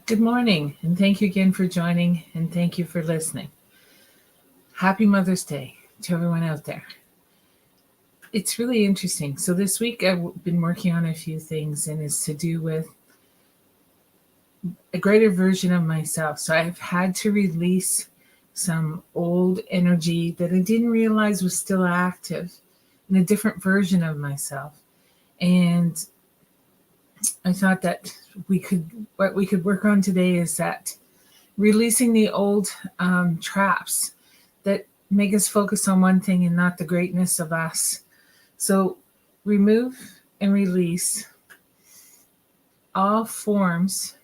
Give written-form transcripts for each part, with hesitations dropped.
Good morning, and thank you again for joining, and thank you for listening. Happy Mother's Day to everyone out there. It's really interesting. So, this week I've been working on a few things, and it's to do with a greater version of myself. So, I've had to release some old energy that I didn't realize was still active in a different version of myself. And I thought that what we could work on today is that releasing the old traps that make us focus on one thing and not the greatness of us. So remove and release all forms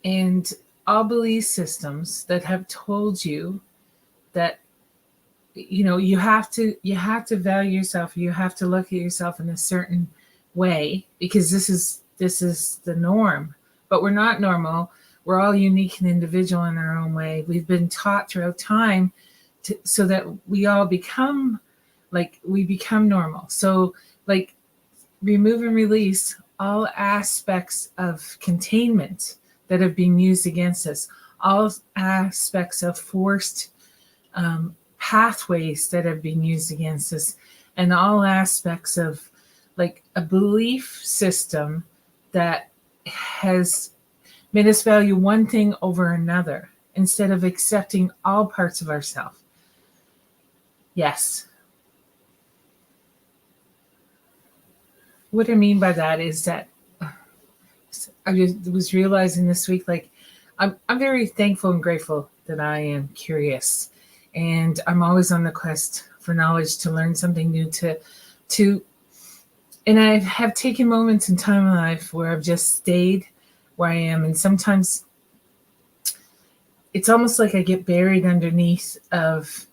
and all belief systems that have told you that you have to value yourself, you have to look at yourself in a certain way because this is the norm. But we're not normal. We're all unique and individual in our own way. We've been taught throughout time so that we become normal. So, like, remove and release all aspects of containment that have been used against us, all aspects of forced pathways that have been used against us, and all aspects of like a belief system that has made us value one thing over another instead of accepting all parts of ourselves. Yes. What I mean by that is that I just was realizing this week, like, I'm very thankful and grateful that I am curious, and I'm always on the quest for knowledge to learn something new to and I have taken moments in time in life where I've just stayed where I am, and sometimes it's almost like I get buried underneath of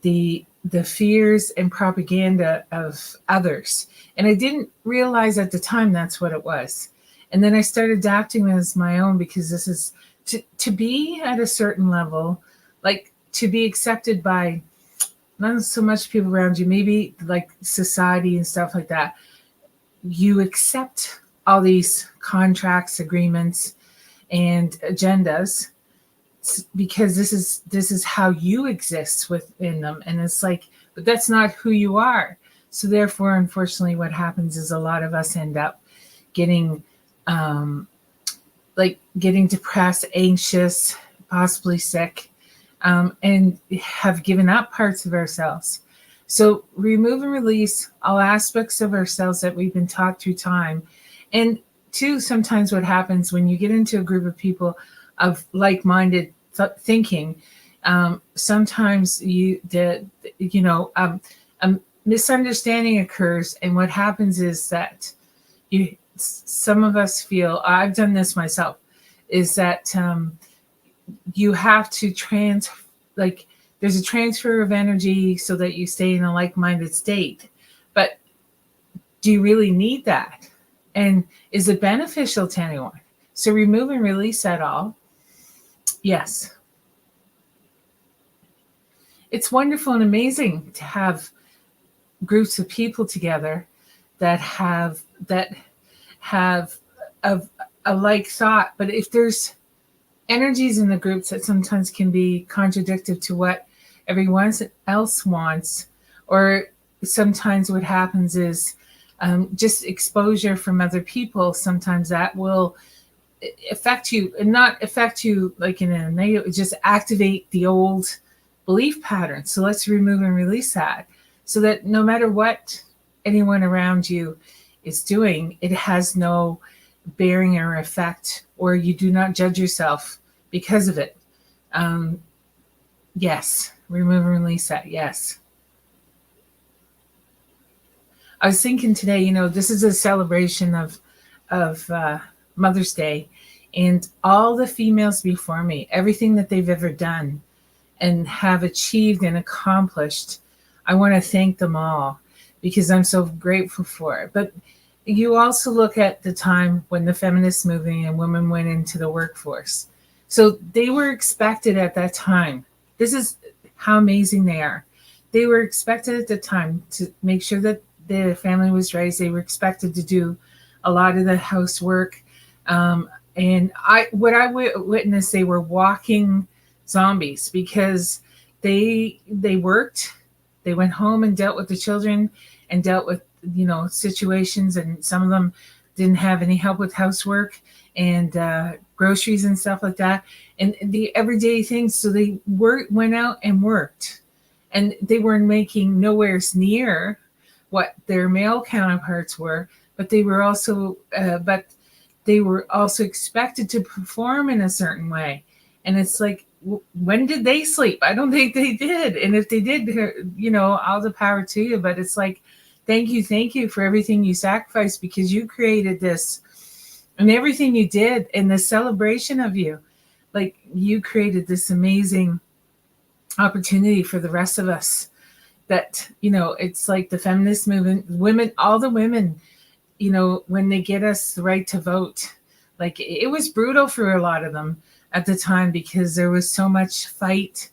the fears and propaganda of others. And I didn't realize at the time that's what it was. And then I started adapting it as my own because this is to be at a certain level, like to be accepted by not so much people around you, maybe like society and stuff like that. You accept all these contracts, agreements, and agendas because this is how you exist within them, and it's like, but that's not who you are. So therefore, unfortunately, what happens is a lot of us end up getting um getting depressed, anxious, possibly sick, and have given up parts of ourselves. So remove and release all aspects of ourselves that we've been taught through time. And two, sometimes what happens when you get into a group of people of like-minded thinking, sometimes a misunderstanding occurs, and what happens is that you some of us feel, I've done this myself, is that you have to like there's a transfer of energy so that you stay in a like-minded state. But do you really need that? And is it beneficial to anyone? So remove and release that all. Yes. It's wonderful and amazing to have groups of people together that have of a like thought. But if there's energies in the groups that sometimes can be contradictory to what everyone else wants, or sometimes what happens is just exposure from other people, sometimes that will affect you, and not affect you like in a negative, just activate the old belief pattern. So let's remove and release that so that no matter what anyone around you is doing, it has no bearing or effect, or you do not judge yourself because of it. Um, yes, remove and release that. Yes. I was thinking today, this is a celebration of Mother's Day, and all the females before me, everything that they've ever done and have achieved and accomplished, I want to thank them all because I'm so grateful for it. But you also look at the time when the feminist movement and women went into the workforce. So they were expected at that time. This is how amazing they are. They were expected at the time to make sure that their family was raised. They were expected to do a lot of the housework, And witnessed, they were walking zombies because they worked, they went home and dealt with the children and dealt with situations, and some of them didn't have any help with housework and groceries and stuff like that, and the everyday things. So they went out and worked, and they were making nowhere's near what their male counterparts were, but they were also expected to perform in a certain way. And it's like, when did they sleep? I don't think they did. And if they did, all the power to you. But it's like, thank you for everything you sacrificed, because you created this, and everything you did, and the celebration of you. Like, you created this amazing opportunity for the rest of us. That, it's like the feminist movement, all the women, when they get us the right to vote. Like, it was brutal for a lot of them at the time, because there was so much fight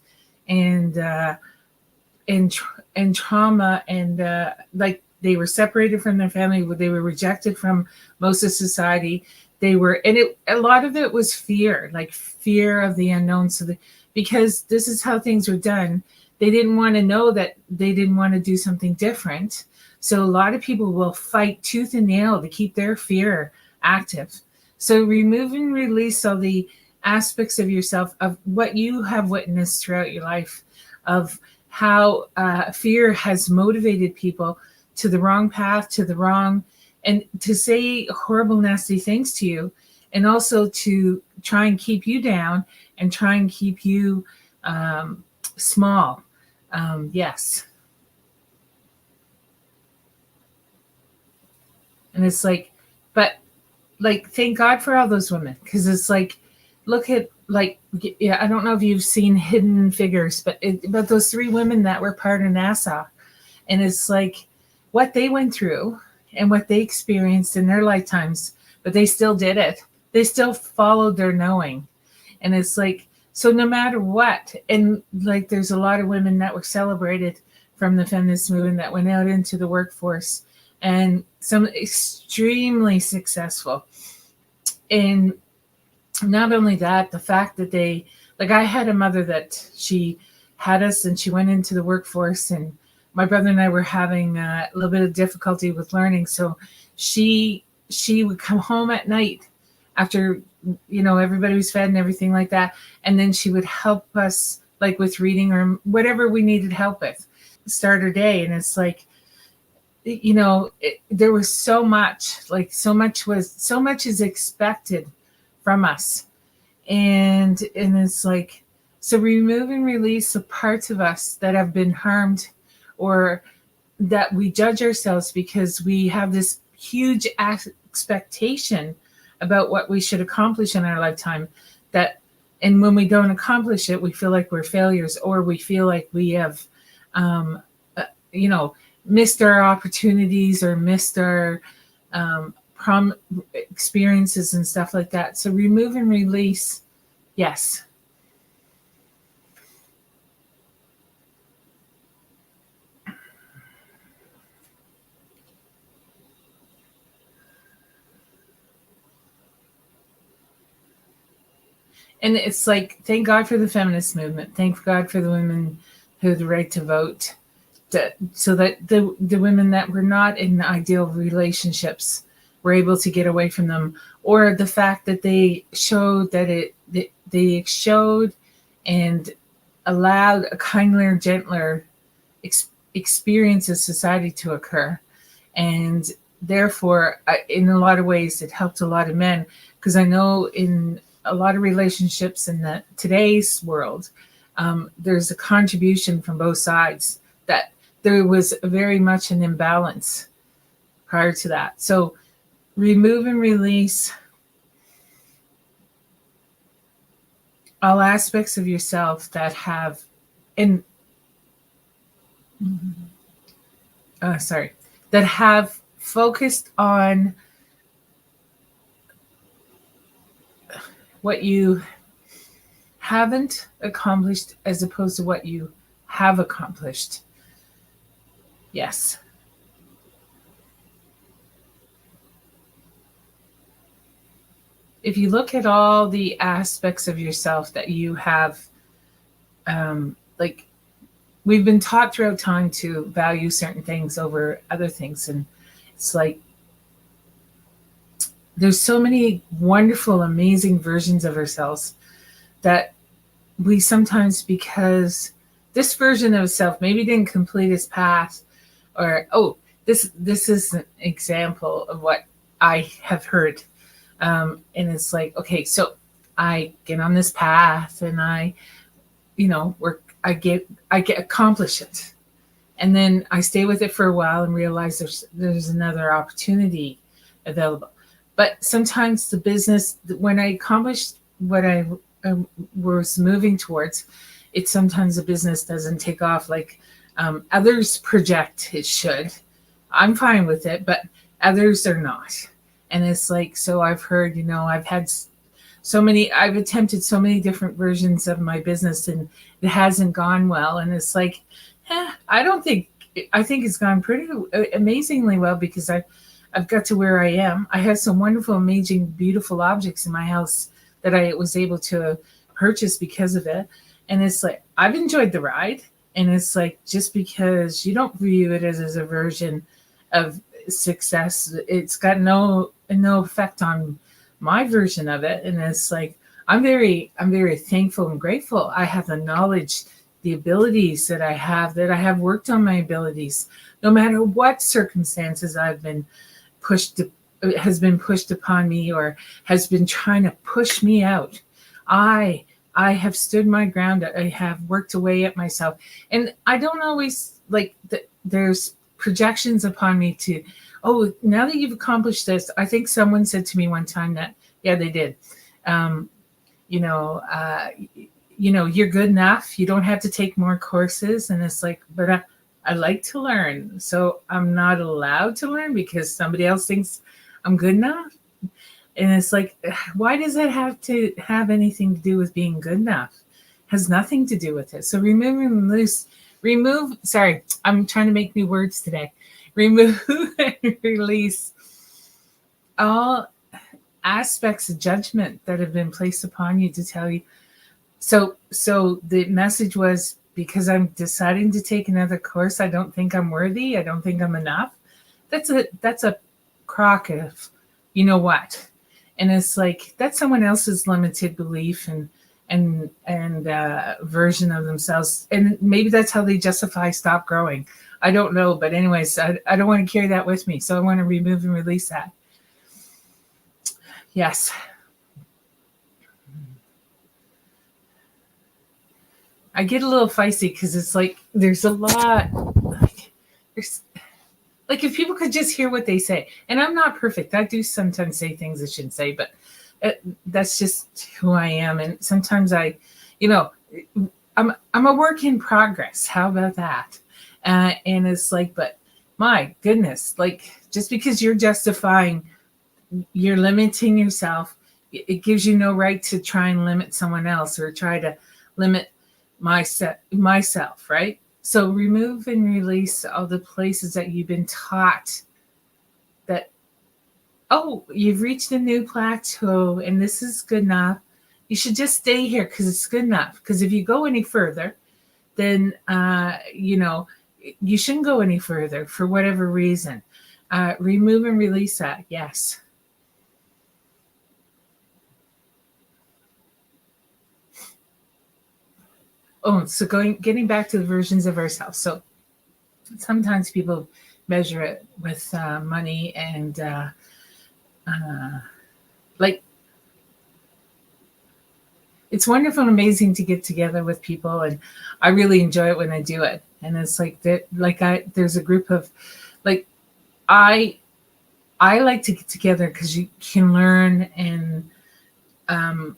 and trauma, and like, they were separated from their family, they were rejected from most of society. A lot of it was fear, like fear of the unknown. Because this is how things were done, they didn't want to know that they didn't want to do something different. So a lot of people will fight tooth and nail to keep their fear active. So remove and release all the aspects of yourself, of what you have witnessed throughout your life, of how fear has motivated people to the wrong path, and to say horrible, nasty things to you, and also to try and keep you down and try and keep you small. Yes. And it's like, but like, thank God for all those women, because it's like, look at, like, yeah, I don't know if you've seen Hidden Figures, but those three women that were part of NASA, and it's like what they went through and what they experienced in their lifetimes, but they still did it. They still followed their knowing. And it's like, so no matter what, and like, there's a lot of women that were celebrated from the feminist movement that went out into the workforce, and some extremely successful. And not only that, the fact that I had a mother that she had us, and she went into the workforce, and my brother and I were having a little bit of difficulty with learning. So she would come home at night after, everybody was fed and everything like that. And then she would help us, like, with reading or whatever we needed help with, start her day. And it's like, there was so much, like, so much is expected from us. And it's like, so remove and release the parts of us that have been harmed, or that we judge ourselves because we have this huge expectation about what we should accomplish in our lifetime, and when we don't accomplish it, we feel like we're failures, or we feel like we have missed our opportunities, or missed our experiences and stuff like that. So remove and release. Yes. And it's like, thank God for the feminist movement. Thank God for the women who have the right to vote, so that the women that were not in ideal relationships were able to get away from them, or the fact that they showed they showed and allowed a kinder, gentler experience of society to occur. And therefore, in a lot of ways, it helped a lot of men, because I know in a lot of relationships in today's world, there's a contribution from both sides, that there was very much an imbalance prior to that. So remove and release all aspects of yourself that have, that have focused on what you haven't accomplished, as opposed to what you have accomplished. Yes. if you look at all the aspects of yourself that you have, like we've been taught throughout time to value certain things over other things. And it's like there's so many wonderful, amazing versions of ourselves that we sometimes, because this version of self maybe didn't complete its path, or this is an example of what I have heard. And it's like, okay, so I get on this path and I, work, I get accomplish it. And then I stay with it for a while and realize there's another opportunity available. But sometimes the business, when I accomplished what I was moving towards, it sometimes the business doesn't take off like others project it should. I'm fine with it, but others are not. And it's like, so I've heard, I've had I've attempted so many different versions of my business and it hasn't gone well. And it's like, I don't think, I think it's gone pretty amazingly well, because I've got to where I am. I have some wonderful, amazing, beautiful objects in my house that I was able to purchase because of it. And it's like, I've enjoyed the ride. And it's like, just because you don't view it as a version of success, it's got no effect on my version of it. And it's like, I'm very thankful and grateful. I have the knowledge, the abilities that I have worked on my abilities, no matter what circumstances I've been has been pushed upon me or has been trying to push me out. I have stood my ground. I have worked away at myself. And I don't always like that. There's projections upon me to, oh, now that you've accomplished this. I think someone said to me one time that, yeah, they did. You're good enough. You don't have to take more courses. And it's like, but I like to learn. So I'm not allowed to learn because somebody else thinks I'm good enough. And it's like, why does that have to have anything to do with being good enough? It has nothing to do with it. So sorry, I'm trying to make new words today. Remove and release all aspects of judgment that have been placed upon you to tell you. So the message was, because I'm deciding to take another course, I don't think I'm worthy. I don't think I'm enough. That's a crock of, you know what? And it's like, that's someone else's limited belief and version of themselves. And maybe that's how they justify stop growing. I don't know. But anyways, I don't want to carry that with me. So I want to remove and release that. Yes. I get a little feisty because it's like, there's a lot, like if people could just hear what they say. And I'm not perfect. I do sometimes say things I shouldn't say, but that's just who I am. And sometimes I'm a work in progress. How about that? And it's like, but my goodness, like just because you're justifying, you're limiting yourself, it gives you no right to try and limit someone else or try to limit myself, right? So remove and release all the places that you've been taught that, oh, you've reached a new plateau and this is good enough. You should just stay here because it's good enough. Because if you go any further, then, you shouldn't go any further for whatever reason. Remove and release that. Yes. Oh, so getting back to the versions of ourselves. So sometimes people measure it with money and like it's wonderful and amazing to get together with people, and I really enjoy it when I do it. And it's like that, there's a group of like I like to get together because you can learn and and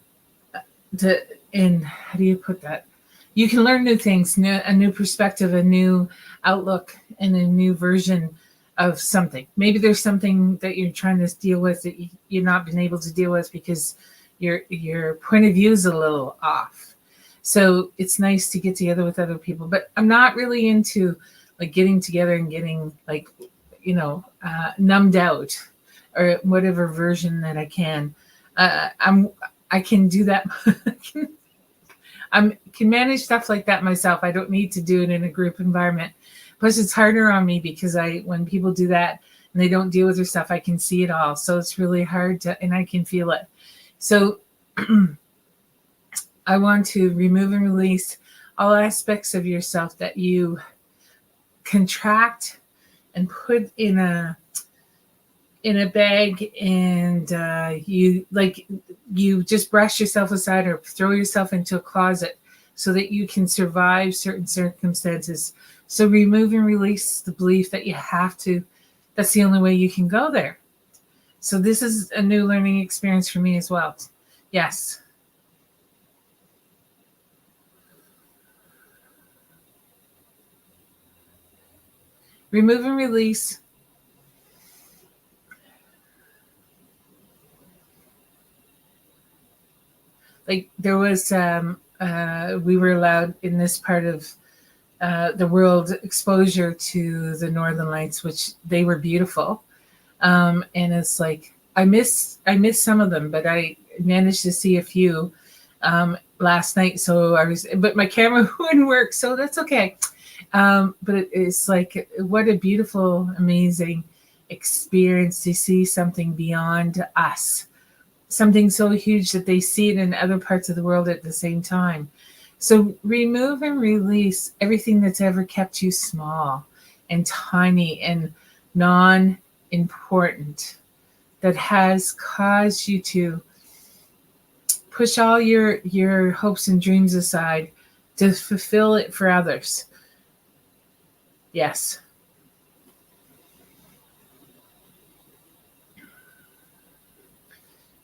how do you put that? You can learn new things, a new perspective, a new outlook, and a new version of something. Maybe there's something that you're trying to deal with that you've not been able to deal with because your point of view is a little off. So it's nice to get together with other people. But I'm not really into like getting together and getting like, numbed out or whatever version that I can. I'm I can do that. I can manage stuff like that myself. I don't need to do it in a group environment. Plus, it's harder on me because when people do that and they don't deal with their stuff, I can see it all. So it's really hard to, and I can feel it. So I want to remove and release all aspects of yourself that you contract and put in a bag, and you just brush yourself aside or throw yourself into a closet so that you can survive certain circumstances. So remove and release the belief that you have to, that's the only way you can go there. So this is a new learning experience for me as well. Yes. Remove and release. Like there was, we were allowed in this part of the world exposure to the Northern Lights, which they were beautiful. And it's like I miss some of them, but I managed to see a few last night. So but my camera wouldn't work, so that's okay. But it's like what a beautiful, amazing experience to see something beyond us, something so huge that they see it in other parts of the world at the same time. So remove and release everything that's ever kept you small and tiny and non-important, that has caused you to push all your hopes and dreams aside to fulfill it for others. Yes.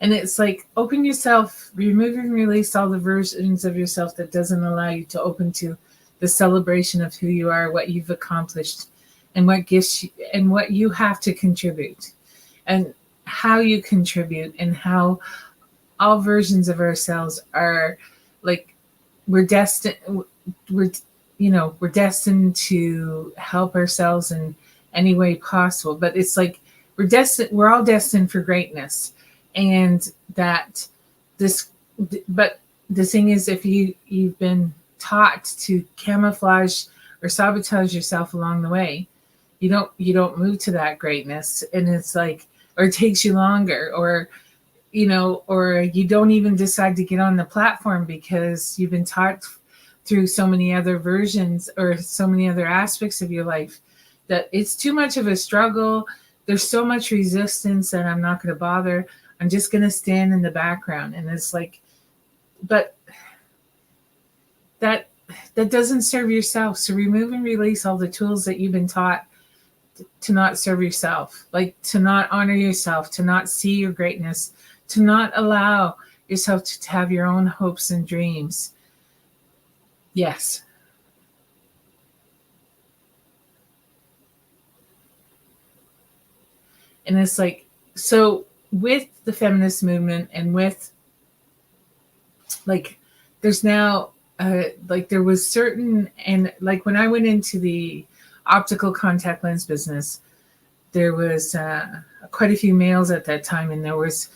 And it's like open yourself, remove and release all the versions of yourself that doesn't allow you to open to the celebration of who you are, what you've accomplished, and what gifts and what you have to contribute, and how you contribute, and how all versions of ourselves are like we're destined we're destined to help ourselves in any way possible. But it's like we're all destined for greatness. And that this, but the thing is, if you've been taught to camouflage or sabotage yourself along the way, you don't move to that greatness. And it's like, or it takes you longer, or or you don't even decide to get on the platform because you've been taught through so many other versions or so many other aspects of your life that it's too much of a struggle. There's so much resistance that I'm not going to bother. I'm just going to stand in the background. And it's like, but that doesn't serve yourself. So remove and release all the tools that you've been taught to not serve yourself, like to not honor yourself, to not see your greatness, to not allow yourself to have your own hopes and dreams. Yes. And it's like, so with the feminist movement and with like, there's now like there was certain, and like when I went into the optical contact lens business, there was quite a few males at that time, and there was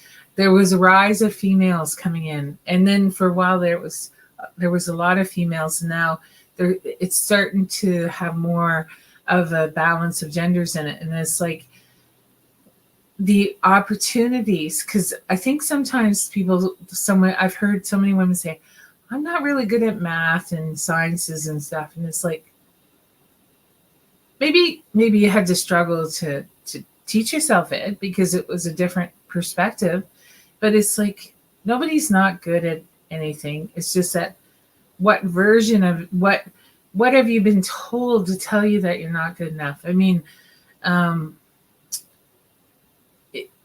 a rise of females coming in, and then for a while there was a lot of females. And now it's starting to have more of a balance of genders in it. And it's like the opportunities, because I think sometimes I've heard so many women say, I'm not really good at math and sciences and stuff. And it's like, maybe you had to struggle to teach yourself it because it was a different perspective. But it's like, nobody's not good at anything. It's just that what version of what have you been told to tell you that you're not good enough? I mean,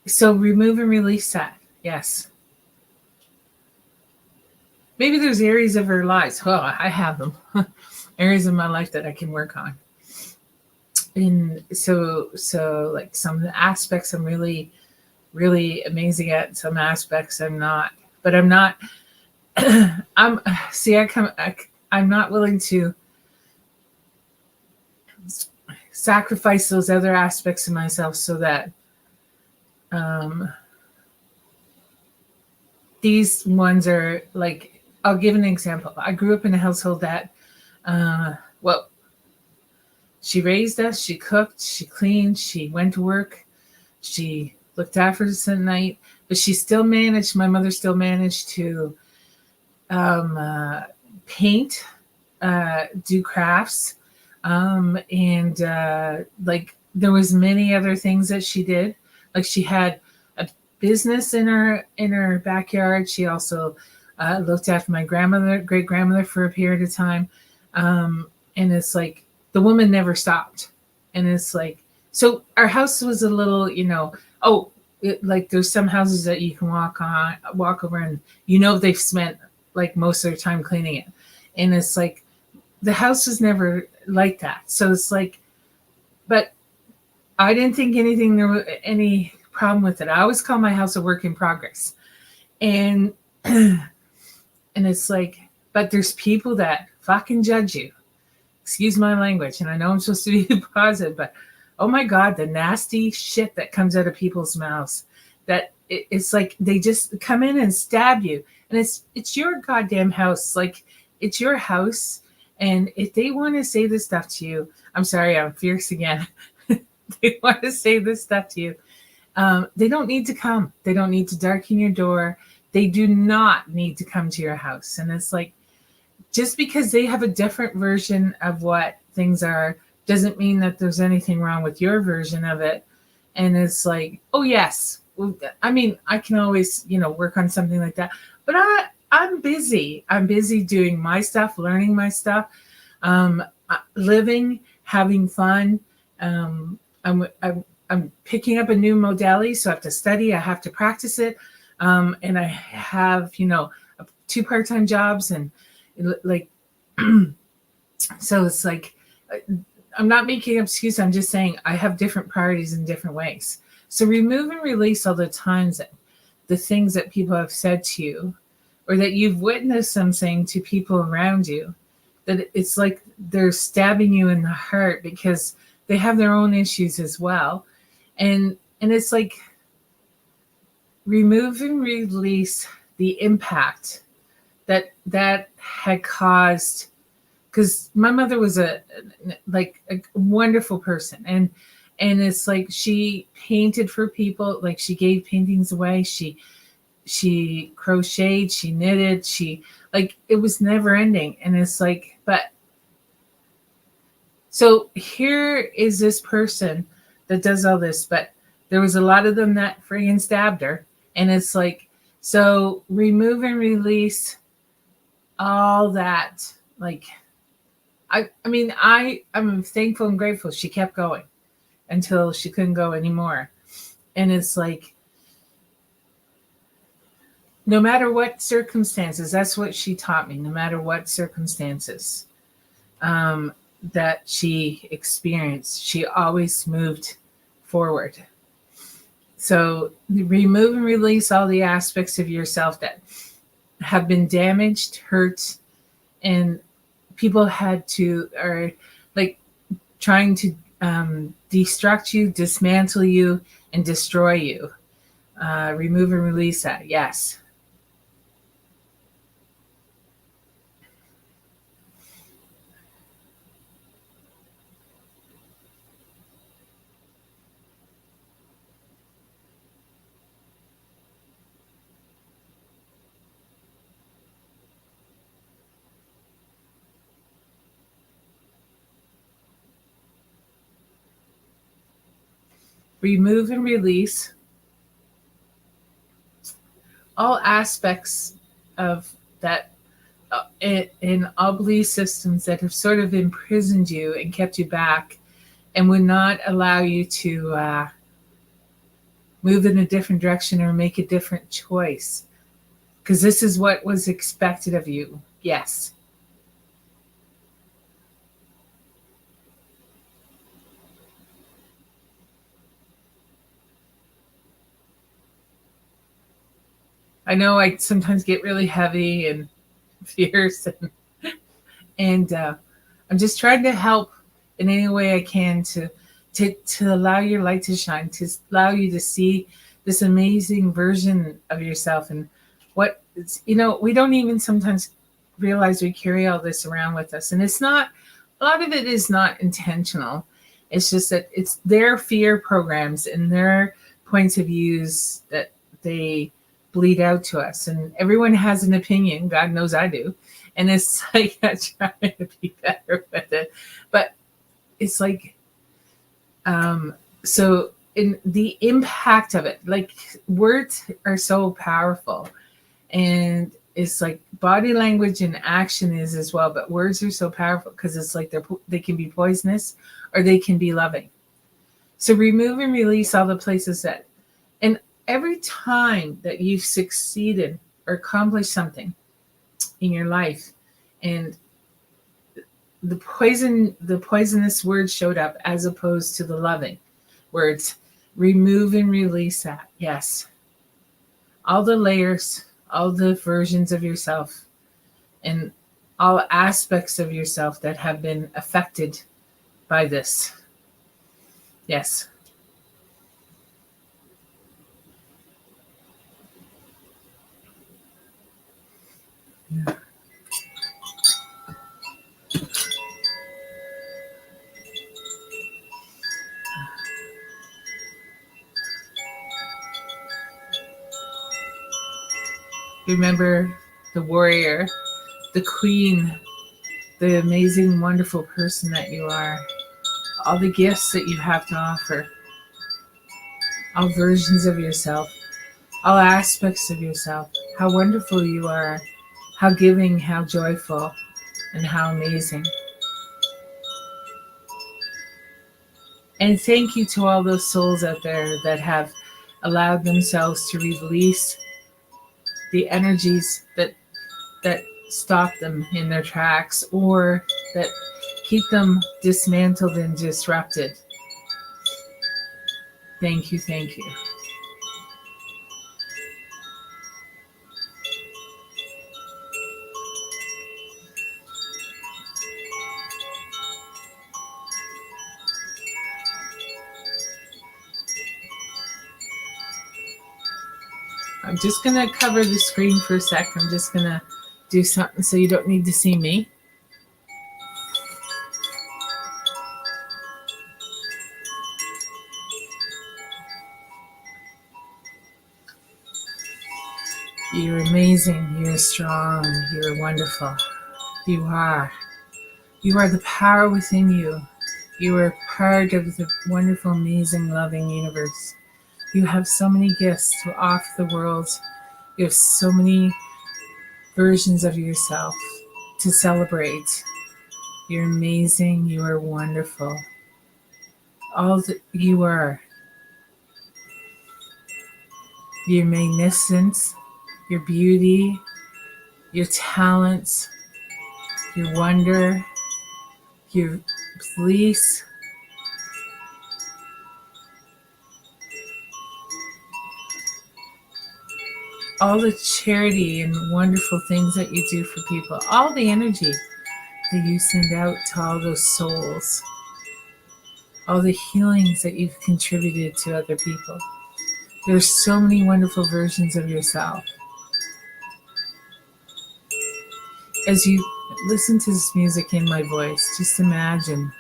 so remove and release that. Yes. Maybe there's areas of our lives. Well, I have them. Areas of my life that I can work on. And so like some aspects I'm really, really amazing at. Some aspects I'm not. But I'm not. I'm not willing to sacrifice those other aspects of myself so that these ones are like, I'll give an example. I grew up in a household that, well, she raised us, she cooked, she cleaned, she went to work, she looked after us at night, but she still managed, my mother still managed to um, uh, paint, do crafts, and like there was many other things that she did. Like she had a business in her backyard. She also looked after my grandmother, great grandmother, for a period of time. And it's like the woman never stopped. And it's like, so our house was a little, oh, like there's some houses that you can walk over, and they've spent like most of their time cleaning it, and it's like the house was never like that. So it's like, but I didn't think there was any problem with it. I always call my house a work in progress, and and it's like, but there's people that fucking judge you. Excuse my language, and I know I'm supposed to be positive, but oh my god, the nasty shit that comes out of people's mouths. That it's like they just come in and stab you, and it's your goddamn house. Like it's your house, and if they want to say this stuff to you, I'm sorry, I'm fierce again. They want to say this stuff to you. They don't need to come. They don't need to darken your door. They do not need to come to your house. And it's like, just because they have a different version of what things are doesn't mean that there's anything wrong with your version of it. And it's like, oh yes, well, I mean, I can always, work on something like that. But I'm busy. I'm busy doing my stuff, learning my stuff, living, having fun. I'm picking up a new modality, so I have to study. I have to practice it, and I have, two part-time jobs, and like, so it's like, I'm not making an excuse. I'm just saying I have different priorities in different ways. So remove and release all the times that the things that people have said to you, or that you've witnessed them saying to people around you, that it's like they're stabbing you in the heart because they have their own issues as well. And it's like, remove and release the impact that had caused, because my mother was a wonderful person, and it's like she painted for people, like she gave paintings away, she crocheted, she knitted, she, like, it was never ending. And it's like, but so here is this person that does all this, but there was a lot of them that friggin' stabbed her. And it's like, so remove and release all that. Like, I mean, I'm thankful and grateful she kept going until she couldn't go anymore. And it's like, no matter what circumstances, that's what she taught me. No matter what circumstances that she experienced, she always moved forward. So remove and release all the aspects of yourself that have been damaged, hurt, and people had to, or like trying to destruct you, dismantle you, and destroy you. Remove and release that. Yes. Remove and release all aspects of that in all belief systems that have sort of imprisoned you and kept you back and would not allow you to move in a different direction or make a different choice. Because this is what was expected of you. Yes. I know I sometimes get really heavy and fierce, and I'm just trying to help in any way I can to allow your light to shine, to allow you to see this amazing version of yourself and what we don't even sometimes realize we carry all this around with us. And it's not, a lot of it is not intentional. It's just that it's their fear programs and their points of views that they bleed out to us. And everyone has an opinion. God knows I do. And it's like I try to be better with it. But it's like, so in the impact of it, like words are so powerful, and it's like body language and action is as well, but words are so powerful because it's like they can be poisonous or they can be loving. So remove and release all the places that, and every time that you've succeeded or accomplished something in your life, and the poisonous word showed up as opposed to the loving words, remove and release that. Yes. All the layers, all the versions of yourself, and all aspects of yourself that have been affected by this. Yes. Yeah. Remember the warrior, the queen, the amazing, wonderful person that you are, all the gifts that you have to offer, all versions of yourself, all aspects of yourself, how wonderful you are, how giving, how joyful, and how amazing. And thank you to all those souls out there that have allowed themselves to release the energies that stop them in their tracks or that keep them dismantled and disrupted. Thank you, thank you. I'm just going to cover the screen for a sec. I'm just going to do something so you don't need to see me. You're amazing. You're strong. You're wonderful. You are. You are the power within you. You are part of the wonderful, amazing, loving universe. You have so many gifts to offer the world. You have so many versions of yourself to celebrate. You're amazing. You are wonderful. All that you are. Your magnificence, your beauty, your talents, your wonder, your bliss, all the charity and wonderful things that you do for people, all the energy that you send out to all those souls, all the healings that you've contributed to other people. There's so many wonderful versions of yourself. As you listen to this music in my voice, just imagine.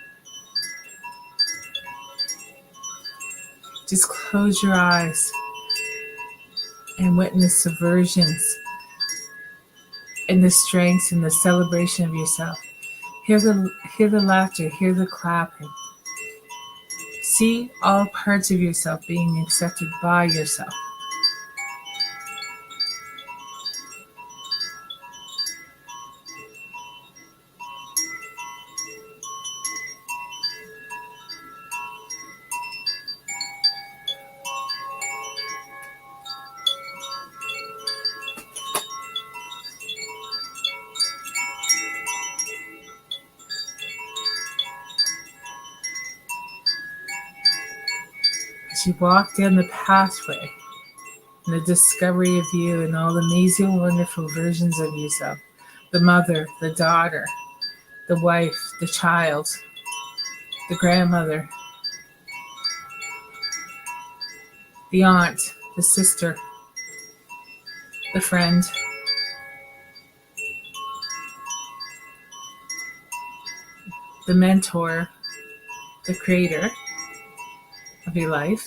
Just close your eyes and witness the versions and the strengths and the celebration of yourself. Hear the laughter, hear the clapping. See all parts of yourself being accepted by yourself. As you walk down the pathway and the discovery of you and all the amazing, wonderful versions of yourself, the mother, the daughter, the wife, the child, the grandmother, the aunt, the sister, the friend, the mentor, the creator of your life,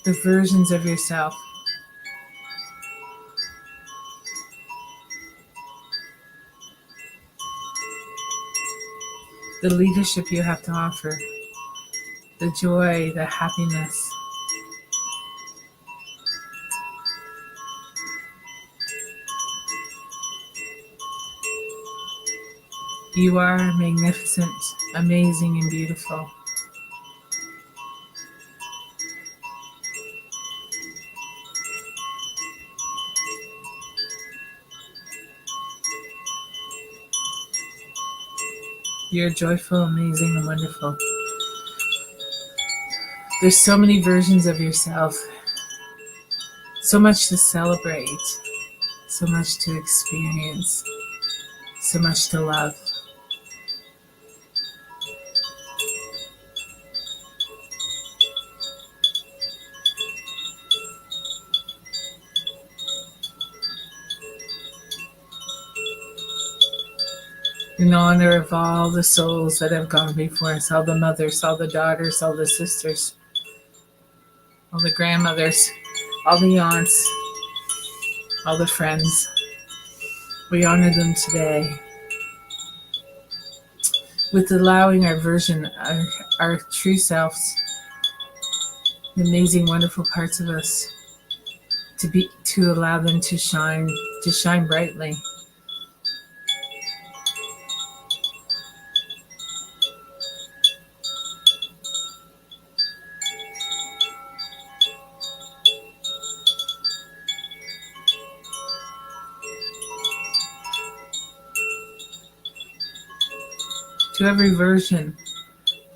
the versions of yourself. The leadership you have to offer, the joy, the happiness. You are magnificent, amazing, and beautiful. You're joyful, amazing, and wonderful. There's so many versions of yourself, so much to celebrate, so much to experience, so much to love. In honor of all the souls that have gone before us, all the mothers, all the daughters, all the sisters, all the grandmothers, all the aunts, all the friends, we honor them today with allowing our version, our true selves, the amazing, wonderful parts of us, to allow them to shine brightly. To every version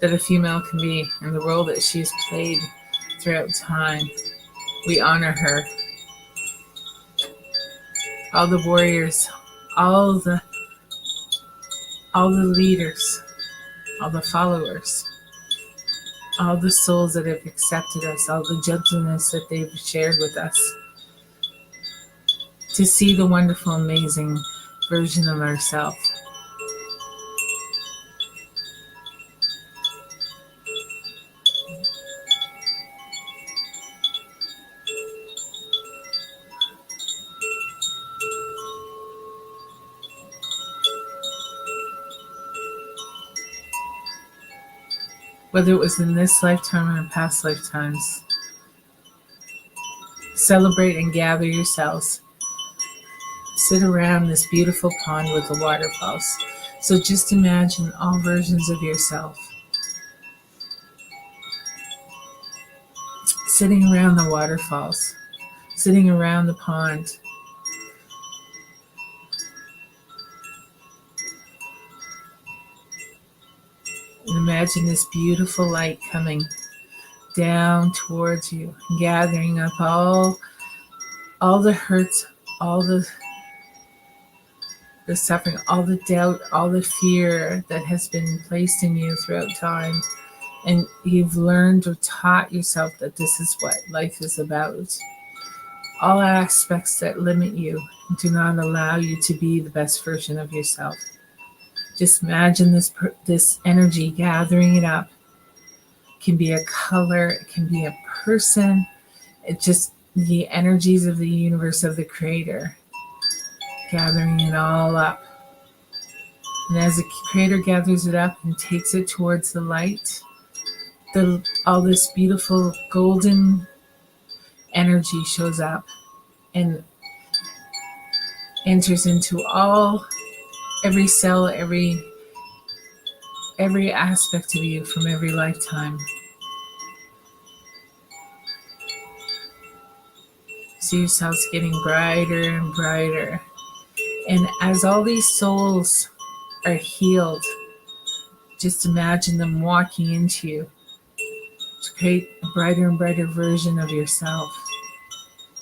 that a female can be and the role that she's played throughout time, we honor her. All the warriors, all the leaders, all the followers, all the souls that have accepted us, all the gentleness that they've shared with us, to see the wonderful, amazing version of ourselves. Whether it was in this lifetime or in past lifetimes, celebrate and gather yourselves. Sit around this beautiful pond with the waterfalls. So just imagine all versions of yourself sitting around the waterfalls, sitting around the pond. And imagine this beautiful light coming down towards you, gathering up all the hurts, all the suffering, all the doubt, all the fear that has been placed in you throughout time. And you've learned or taught yourself that this is what life is about. All aspects that limit you do not allow you to be the best version of yourself. Just imagine this energy, gathering it up. It can be a color, it can be a person. It's just the energies of the universe, of the creator, gathering it all up. And as the creator gathers it up and takes it towards the light, all this beautiful golden energy shows up and enters into every cell, every aspect of you from every lifetime. See yourselves getting brighter and brighter. And as all these souls are healed, just imagine them walking into you to create a brighter and brighter version of yourself,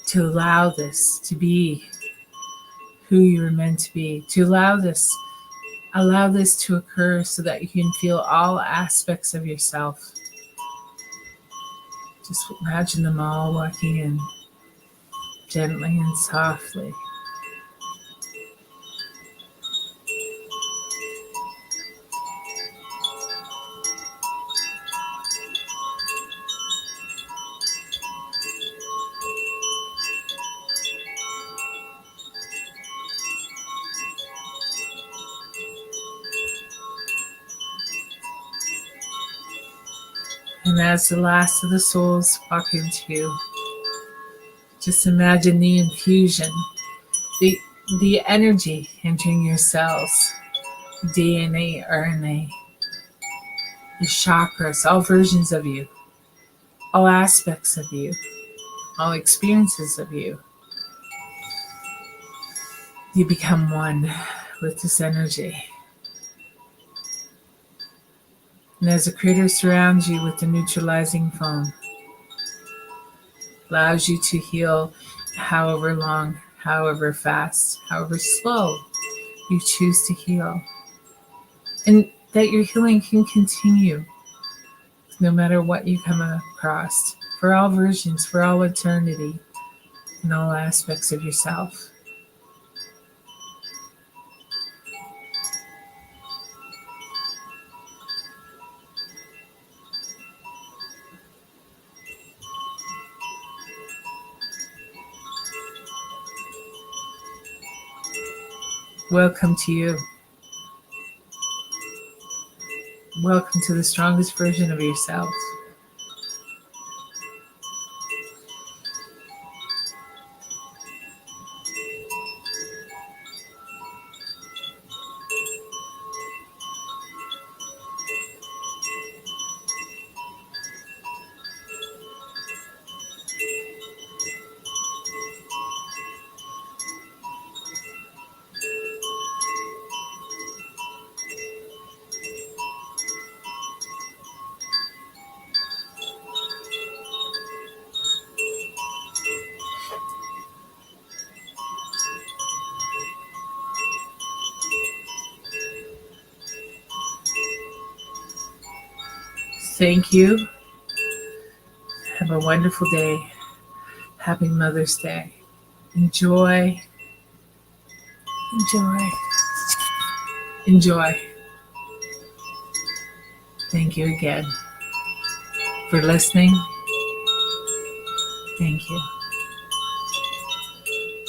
to allow this to be who you were meant to be, to allow this to occur so that you can feel all aspects of yourself. Just imagine them all walking in. gently and softly. And as the last of the souls walk into you, just imagine the infusion, the, the energy entering your cells, DNA, RNA, the chakras, all versions of you, all aspects of you, all experiences of you. You become one with this energy. And as the Creator surrounds you with the neutralizing foam, allows you to heal however long, however fast, however slow you choose to heal. And that your healing can continue no matter what you come across, for all versions, for all eternity, in all aspects of yourself. Welcome to you. Welcome to the strongest version of yourself. Thank you. Have a wonderful day. Happy Mother's Day. Enjoy. Enjoy. Enjoy. Thank you again for listening. Thank you.